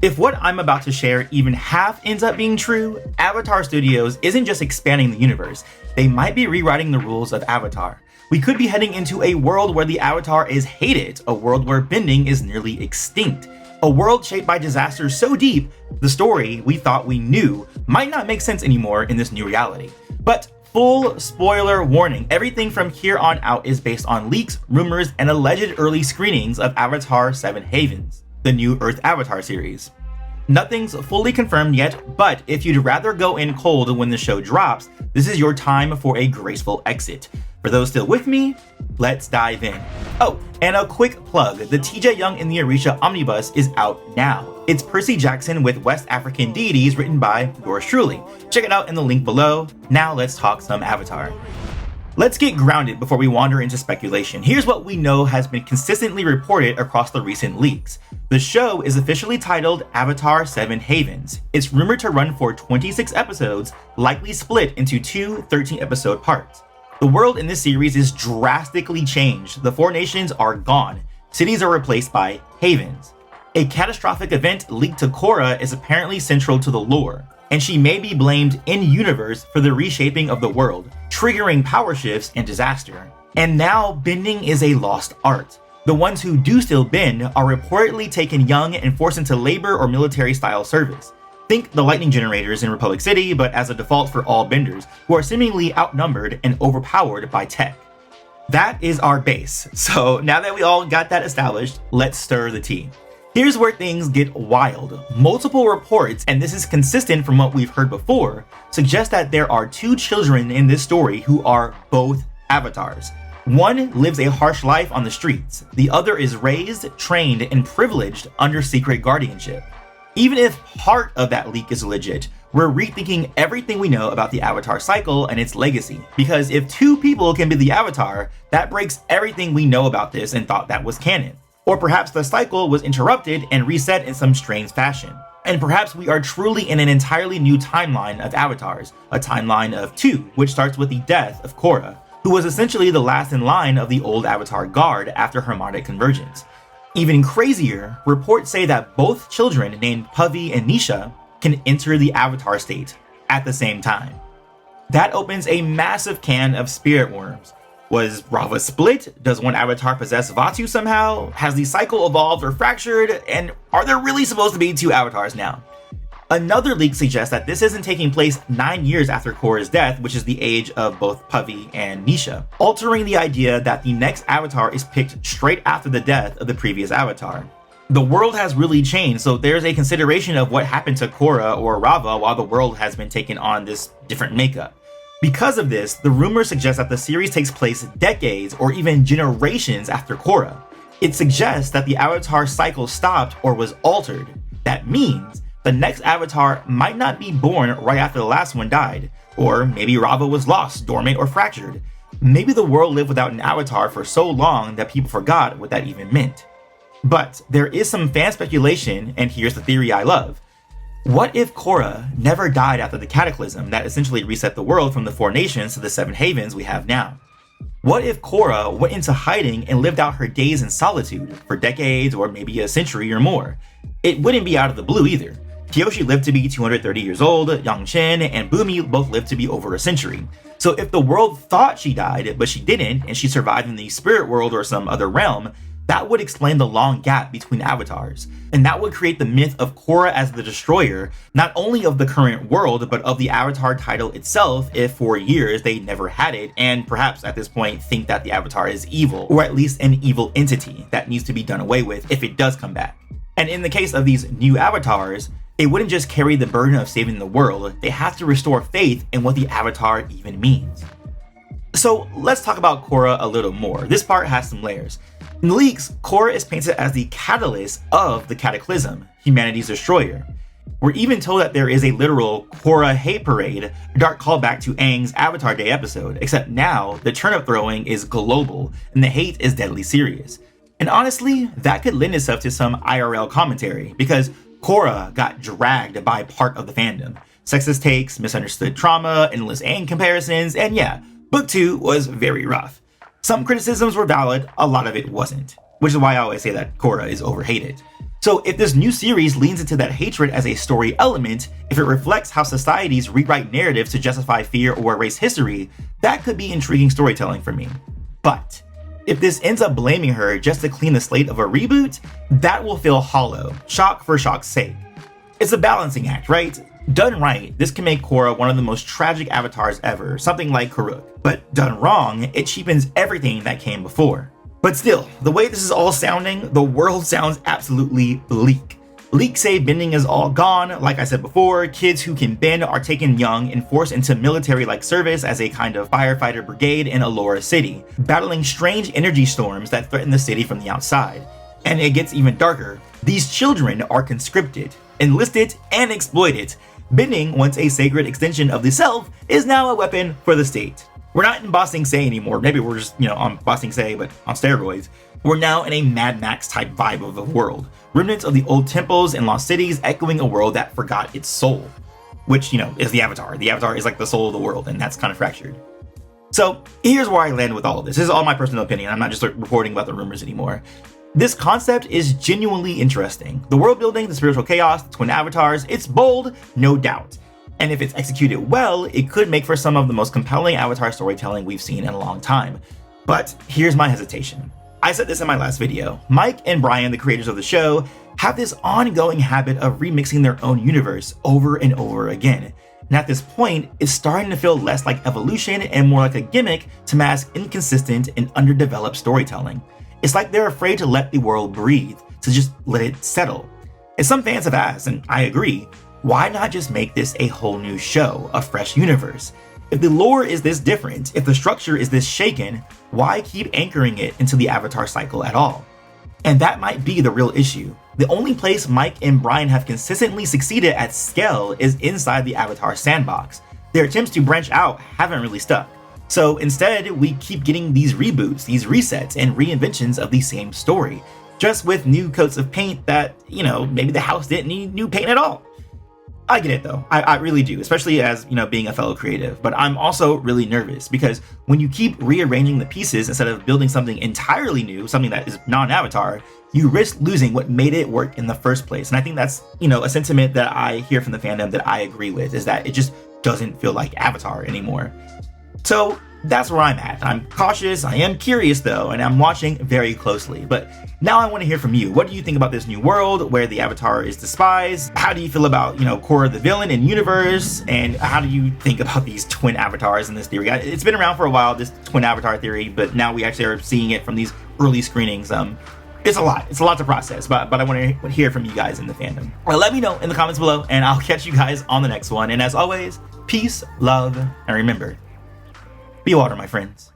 If what I'm about to share even half ends up being true, Avatar Studios isn't just expanding the universe, they might be rewriting the rules of Avatar. We could be heading into a world where the Avatar is hated, a world where bending is nearly extinct, a world shaped by disasters so deep, the story we thought we knew might not make sense anymore in this new reality. But full spoiler warning, everything from here on out is based on leaks, rumors, and alleged early screenings of Avatar 7 Havens, the new Earth Avatar series. Nothing's fully confirmed yet, but if you'd rather go in cold when the show drops, this is your time for a graceful exit. For those still with me, let's dive in. Oh, and a quick plug, the TJ Young in the Orisha Omnibus is out now. It's Percy Jackson with West African deities written by yours truly. Check it out in the link below. Now let's talk some Avatar. Let's get grounded before we wander into speculation. Here's what we know has been consistently reported across the recent leaks. The show is officially titled Avatar 7 Havens. It's rumored to run for 26 episodes, likely split into two 13-episode parts. The world in this series is drastically changed. The four nations are gone. Cities are replaced by havens. A catastrophic event linked to Kora is apparently central to the lore, and she may be blamed in-universe for the reshaping of the world, triggering power shifts and disaster. And now bending is a lost art. The ones who do still bend are reportedly taken young and forced into labor or military-style service. Think the lightning generators in Republic City, but as a default for all benders, who are seemingly outnumbered and overpowered by tech. That is our base. So now that we all got that established, let's stir the tea. Here's where things get wild. Multiple reports, and this is consistent from what we've heard before, suggest that there are two children in this story who are both avatars. One lives a harsh life on the streets. The other is raised, trained, and privileged under secret guardianship. Even if part of that leak is legit, we're rethinking everything we know about the Avatar cycle and its legacy. Because if two people can be the Avatar, that breaks everything we know about this and thought that was canon. Or perhaps the cycle was interrupted and reset in some strange fashion. And perhaps we are truly in an entirely new timeline of avatars, a timeline of two, which starts with the death of Kora, who was essentially the last in line of the old Avatar guard after Harmonic Convergence. Even crazier, reports say that both children named Pavi and Nisha can enter the Avatar state at the same time. That opens a massive can of spirit worms. Was Rava split? Does one avatar possess Vatu somehow? Has the cycle evolved or fractured? And are there really supposed to be two avatars now? Another leak suggests that this isn't taking place 9 years after Kora's death, which is the age of both Pavi and Nisha, altering the idea that the next avatar is picked straight after the death of the previous avatar. The world has really changed, so there's a consideration of what happened to Kora or Rava while the world has been taking on this different makeup. Because of this, the rumors suggest that the series takes place decades or even generations after Kora. It suggests that the Avatar cycle stopped or was altered. That means the next Avatar might not be born right after the last one died, or maybe Rava was lost, dormant, or fractured. Maybe the world lived without an Avatar for so long that people forgot what that even meant. But there is some fan speculation, and here's the theory I love. What if Kora never died after the cataclysm that essentially reset the world from the four nations to the seven havens we have now? What if Kora went into hiding and lived out her days in solitude for decades or maybe a century or more? It wouldn't be out of the blue either. Kyoshi lived to be 230 years old, Yang Chen and Bumi both lived to be over a century. So if the world thought she died, but she didn't, and she survived in the spirit world or some other realm, that would explain the long gap between avatars. And that would create the myth of Kora as the destroyer, not only of the current world, but of the Avatar title itself if for years they never had it, and perhaps at this point think that the Avatar is evil, or at least an evil entity that needs to be done away with if it does come back. And in the case of these new avatars, they wouldn't just carry the burden of saving the world, they have to restore faith in what the Avatar even means. So let's talk about Kora a little more. This part has some layers. In the leaks, Kora is painted as the catalyst of the Cataclysm, humanity's destroyer. We're even told that there is a literal Kora hate parade, a dark callback to Aang's Avatar Day episode, except now the turnip throwing is global and the hate is deadly serious. And honestly, that could lend itself to some IRL commentary, because Kora got dragged by part of the fandom. Sexist takes, misunderstood trauma, endless Aang comparisons, and yeah, Book 2 was very rough. Some criticisms were valid, a lot of it wasn't, which is why I always say that Kora is overhated. So if this new series leans into that hatred as a story element, if it reflects how societies rewrite narratives to justify fear or erase history, that could be intriguing storytelling for me. But if this ends up blaming her just to clean the slate of a reboot, that will feel hollow, shock for shock's sake. It's a balancing act, right? Done right, this can make Kora one of the most tragic avatars ever, something like Karuk. But done wrong, it cheapens everything that came before. But still, the way this is all sounding, the world sounds absolutely bleak. Leaks say bending is all gone. Like I said before, kids who can bend are taken young and forced into military-like service as a kind of firefighter brigade in Allura City, battling strange energy storms that threaten the city from the outside. And it gets even darker. These children are conscripted, enlisted, and exploited. Bending, once a sacred extension of the self, is now a weapon for the state. We're not in Ba Sing Se anymore. Maybe we're just, on Ba Sing Se, but on steroids. We're now in a Mad Max type vibe of the world. Remnants of the old temples and lost cities echoing a world that forgot its soul. Which, is the Avatar. The Avatar is like the soul of the world, and that's kind of fractured. So, here's where I land with all of this. This is all my personal opinion. I'm not just reporting about the rumors anymore. This concept is genuinely interesting. The world building, the spiritual chaos, the twin avatars, it's bold, no doubt. And if it's executed well, it could make for some of the most compelling Avatar storytelling we've seen in a long time. But here's my hesitation. I said this in my last video. Mike and Brian, the creators of the show, have this ongoing habit of remixing their own universe over and over again. And at this point, it's starting to feel less like evolution and more like a gimmick to mask inconsistent and underdeveloped storytelling. It's like they're afraid to let the world breathe, to just let it settle. And some fans have asked, and I agree, why not just make this a whole new show, a fresh universe? If the lore is this different, if the structure is this shaken, why keep anchoring it into the Avatar cycle at all? And that might be the real issue. The only place Mike and Brian have consistently succeeded at scale is inside the Avatar sandbox. Their attempts to branch out haven't really stuck. So instead, we keep getting these reboots, these resets, and reinventions of the same story, just with new coats of paint that, maybe the house didn't need new paint at all. I get it though, I really do, especially as, being a fellow creative, but I'm also really nervous because when you keep rearranging the pieces instead of building something entirely new, something that is non-Avatar, you risk losing what made it work in the first place. And I think that's, a sentiment that I hear from the fandom that I agree with, is that it just doesn't feel like Avatar anymore. So that's where I'm at. I'm cautious, I am curious though, and I'm watching very closely. But now I want to hear from you. What do you think about this new world where the Avatar is despised? How do you feel about, Kora the villain in universe? And how do you think about these twin avatars in this theory? It's been around for a while, this twin avatar theory, but now we actually are seeing it from these early screenings. It's a lot to process, but I want to hear from you guys in the fandom. Well, let me know in the comments below, and I'll catch you guys on the next one. And as always, peace, love, and remember, be water, my friends.